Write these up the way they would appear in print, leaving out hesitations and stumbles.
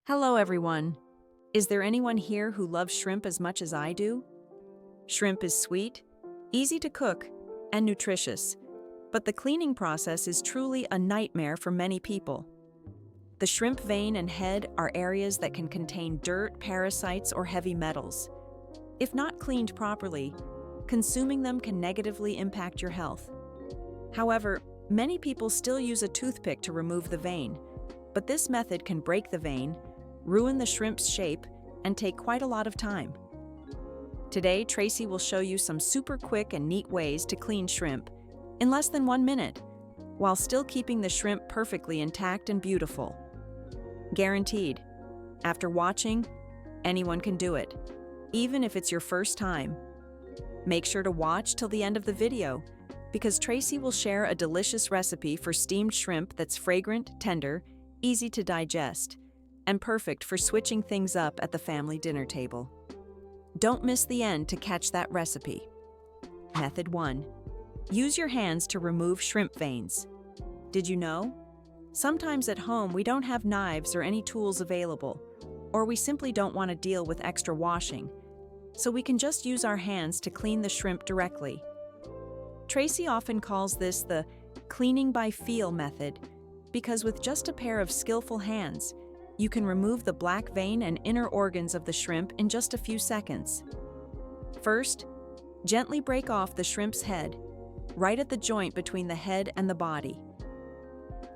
Hello, everyone. Is there anyone here who loves shrimp as much as I do? Shrimp is sweet, easy to cook, and nutritious, but the cleaning process is truly a nightmare for many people. The shrimp vein and head are areas that can contain dirt, parasites, or heavy metals. If not cleaned properly, consuming them can negatively impact your health. However, many people still use a toothpick to remove the vein, but this method can break the vein, ruin the shrimp's shape, and take quite a lot of time. Today, Tracy will show you some super quick and neat ways to clean shrimp in less than 1 minute, while still keeping the shrimp perfectly intact and beautiful. Guaranteed. After watching, anyone can do it, even if it's your first time. Make sure to watch till the end of the video, because Tracy will share a delicious recipe for steamed shrimp that's fragrant, tender, easy to digest, and perfect for switching things up at the family dinner table. Don't miss the end to catch that recipe. Method 1. Use your hands to remove shrimp veins. Did you know? Sometimes at home we don't have knives or any tools available, or we simply don't want to deal with extra washing, so we can just use our hands to clean the shrimp directly. Tracy often calls this the cleaning by feel method, because with just a pair of skillful hands, you can remove the black vein and inner organs of the shrimp in just a few seconds. First, gently break off the shrimp's head, right at the joint between the head and the body.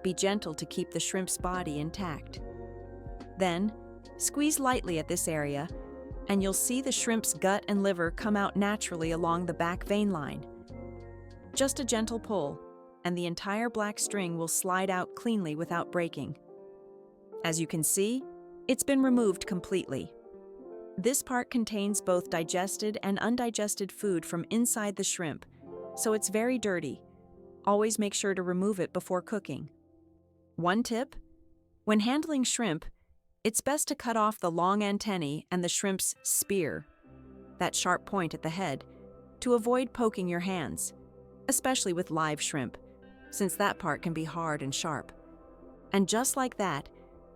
Be gentle to keep the shrimp's body intact. Then, squeeze lightly at this area, and you'll see the shrimp's gut and liver come out naturally along the back vein line. Just a gentle pull, and the entire black string will slide out cleanly without breaking. As you can see, it's been removed completely. This part contains both digested and undigested food from inside the shrimp, so it's very dirty. Always make sure to remove it before cooking. One tip: when handling shrimp, it's best to cut off the long antennae and the shrimp's spear, that sharp point at the head, to avoid poking your hands, especially with live shrimp, since that part can be hard and sharp. And just like that,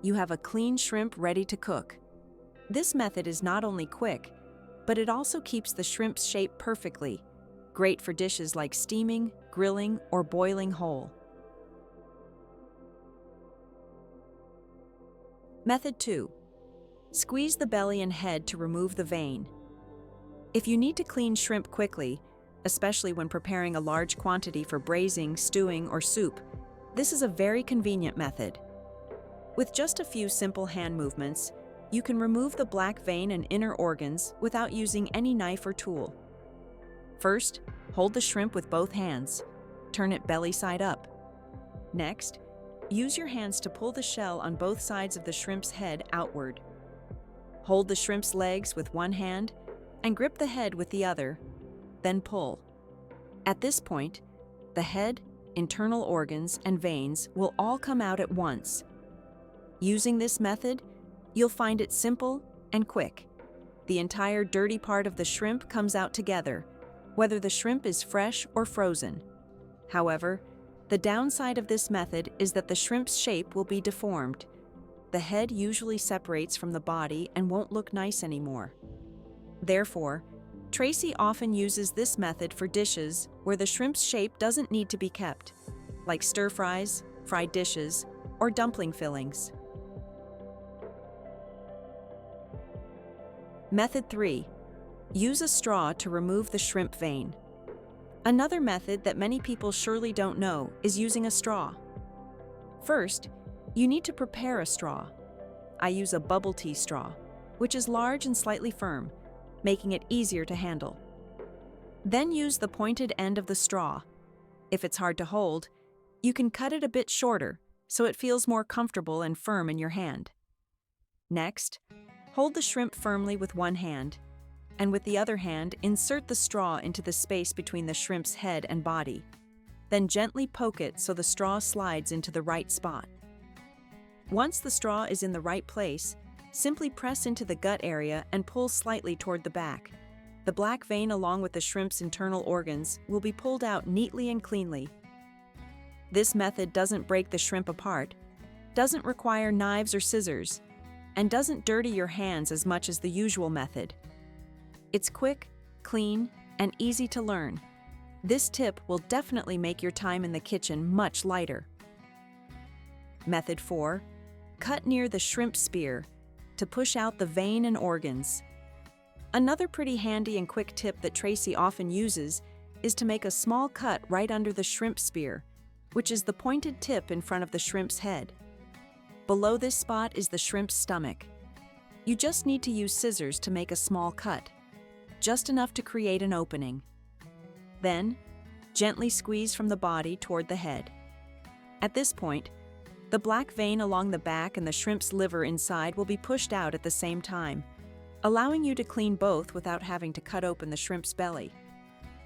you have a clean shrimp ready to cook. This method is not only quick, but it also keeps the shrimp's shape perfectly, great for dishes like steaming, grilling, or boiling whole. Method 2. Squeeze the belly and head to remove the vein. If you need to clean shrimp quickly, especially when preparing a large quantity for braising, stewing, or soup, this is a very convenient method. With just a few simple hand movements, you can remove the black vein and inner organs without using any knife or tool. First, hold the shrimp with both hands. Turn it belly side up. Next, use your hands to pull the shell on both sides of the shrimp's head outward. Hold the shrimp's legs with one hand and grip the head with the other, then pull. At this point, the head, internal organs, and veins will all come out at once. Using this method, you'll find it simple and quick. The entire dirty part of the shrimp comes out together, whether the shrimp is fresh or frozen. However, the downside of this method is that the shrimp's shape will be deformed. The head usually separates from the body and won't look nice anymore. Therefore, Tracy often uses this method for dishes where the shrimp's shape doesn't need to be kept, like stir fries, fried dishes, or dumpling fillings. Method 3. Use a straw to remove the shrimp vein. Another method that many people surely don't know is using a straw. First, you need to prepare a straw. I use a bubble tea straw, which is large and slightly firm, making it easier to handle. Then use the pointed end of the straw. If it's hard to hold, you can cut it a bit shorter so it feels more comfortable and firm in your hand. Next, hold the shrimp firmly with one hand, and with the other hand, insert the straw into the space between the shrimp's head and body. Then gently poke it so the straw slides into the right spot. Once the straw is in the right place, simply press into the gut area and pull slightly toward the back. The black vein along with the shrimp's internal organs will be pulled out neatly and cleanly. This method doesn't break the shrimp apart, doesn't require knives or scissors, and doesn't dirty your hands as much as the usual method. It's quick, clean, and easy to learn. This tip will definitely make your time in the kitchen much lighter. Method 4. Cut near the shrimp spear to push out the vein and organs. Another pretty handy and quick tip that Tracy often uses is to make a small cut right under the shrimp spear, which is the pointed tip in front of the shrimp's head. Below this spot is the shrimp's stomach. You just need to use scissors to make a small cut, just enough to create an opening. Then, gently squeeze from the body toward the head. At this point, the black vein along the back and the shrimp's liver inside will be pushed out at the same time, allowing you to clean both without having to cut open the shrimp's belly.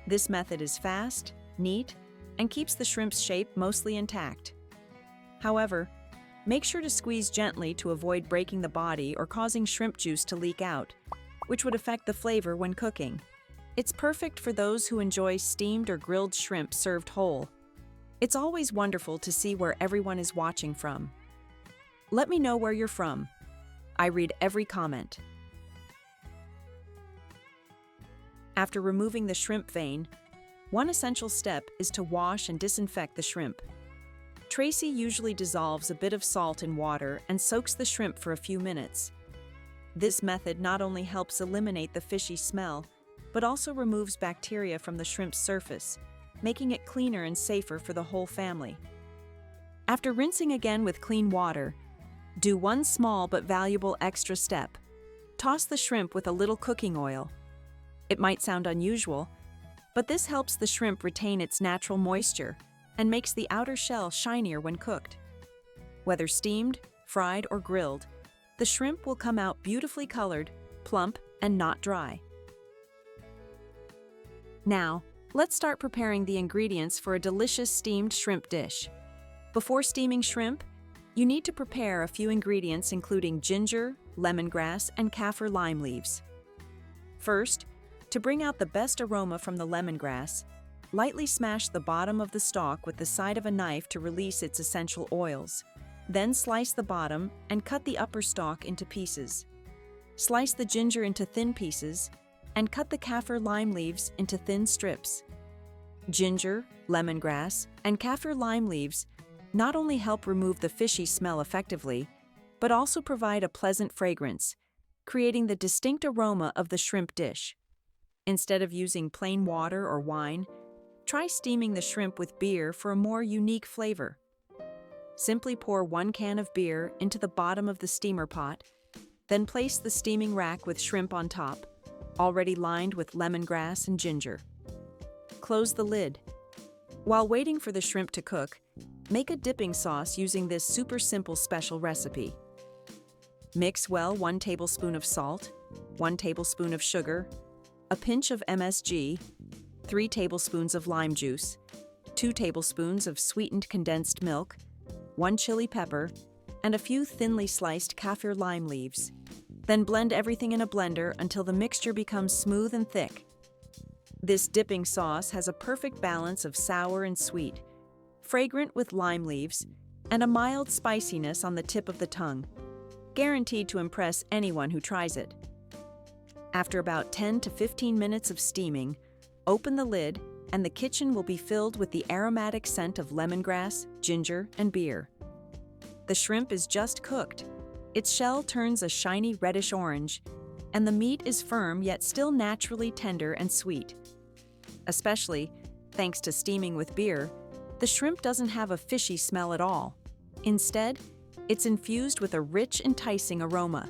This method is fast, neat, and keeps the shrimp's shape mostly intact. However, make sure to squeeze gently to avoid breaking the body or causing shrimp juice to leak out, which would affect the flavor when cooking. It's perfect for those who enjoy steamed or grilled shrimp served whole. It's always wonderful to see where everyone is watching from. Let me know where you're from. I read every comment. After removing the shrimp vein, one essential step is to wash and disinfect the shrimp. Tracy usually dissolves a bit of salt in water and soaks the shrimp for a few minutes. This method not only helps eliminate the fishy smell, but also removes bacteria from the shrimp's surface, making it cleaner and safer for the whole family. After rinsing again with clean water, do one small but valuable extra step. Toss the shrimp with a little cooking oil. It might sound unusual, but this helps the shrimp retain its natural moisture and makes the outer shell shinier when cooked. Whether steamed, fried, or grilled, the shrimp will come out beautifully colored, plump, and not dry. Now, let's start preparing the ingredients for a delicious steamed shrimp dish. Before steaming shrimp, you need to prepare a few ingredients including ginger, lemongrass, and kaffir lime leaves. First, to bring out the best aroma from the lemongrass, lightly smash the bottom of the stalk with the side of a knife to release its essential oils. Then slice the bottom and cut the upper stalk into pieces. Slice the ginger into thin pieces and cut the kaffir lime leaves into thin strips. Ginger, lemongrass, and kaffir lime leaves not only help remove the fishy smell effectively, but also provide a pleasant fragrance, creating the distinct aroma of the shrimp dish. Instead of using plain water or wine, try steaming the shrimp with beer for a more unique flavor. Simply pour 1 can of beer into the bottom of the steamer pot, then place the steaming rack with shrimp on top, already lined with lemongrass and ginger. Close the lid. While waiting for the shrimp to cook, make a dipping sauce using this super simple special recipe. Mix well 1 tablespoon of salt, 1 tablespoon of sugar, a pinch of MSG, 3 tablespoons of lime juice, 2 tablespoons of sweetened condensed milk, 1 chili pepper, and a few thinly sliced kaffir lime leaves. Then blend everything in a blender until the mixture becomes smooth and thick. This dipping sauce has a perfect balance of sour and sweet, fragrant with lime leaves, and a mild spiciness on the tip of the tongue, guaranteed to impress anyone who tries it. After about 10 to 15 minutes of steaming, open the lid and the kitchen will be filled with the aromatic scent of lemongrass, ginger, and beer. The shrimp is just cooked. Its shell turns a shiny reddish orange, and the meat is firm yet still naturally tender and sweet. Especially, thanks to steaming with beer, the shrimp doesn't have a fishy smell at all. Instead, it's infused with a rich, enticing aroma.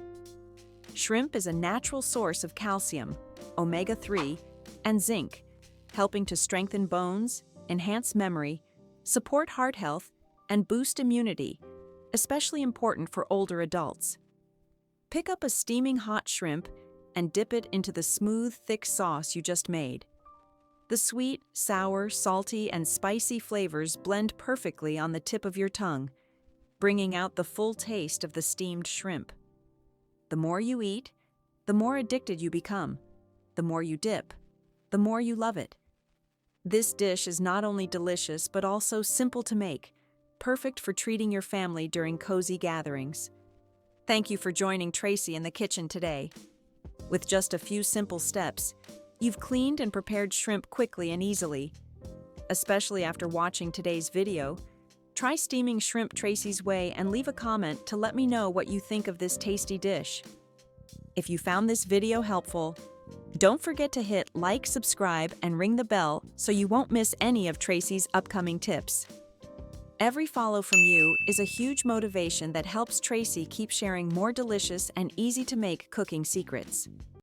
Shrimp is a natural source of calcium, omega-3, and zinc, helping to strengthen bones, enhance memory, support heart health, and boost immunity, especially important for older adults. Pick up a steaming hot shrimp and dip it into the smooth, thick sauce you just made. The sweet, sour, salty, and spicy flavors blend perfectly on the tip of your tongue, bringing out the full taste of the steamed shrimp. The more you eat, the more addicted you become. The more you dip, the more you love it. This dish is not only delicious but also simple to make, perfect for treating your family during cozy gatherings. Thank you for joining Tracy in the kitchen today. With just a few simple steps, you've cleaned and prepared shrimp quickly and easily. Especially after watching today's video, try steaming shrimp Tracy's way and leave a comment to let me know what you think of this tasty dish. If you found this video helpful, don't forget to hit like, subscribe, and ring the bell so you won't miss any of Tracy's upcoming tips. Every follow from you is a huge motivation that helps Tracy keep sharing more delicious and easy-to-make cooking secrets.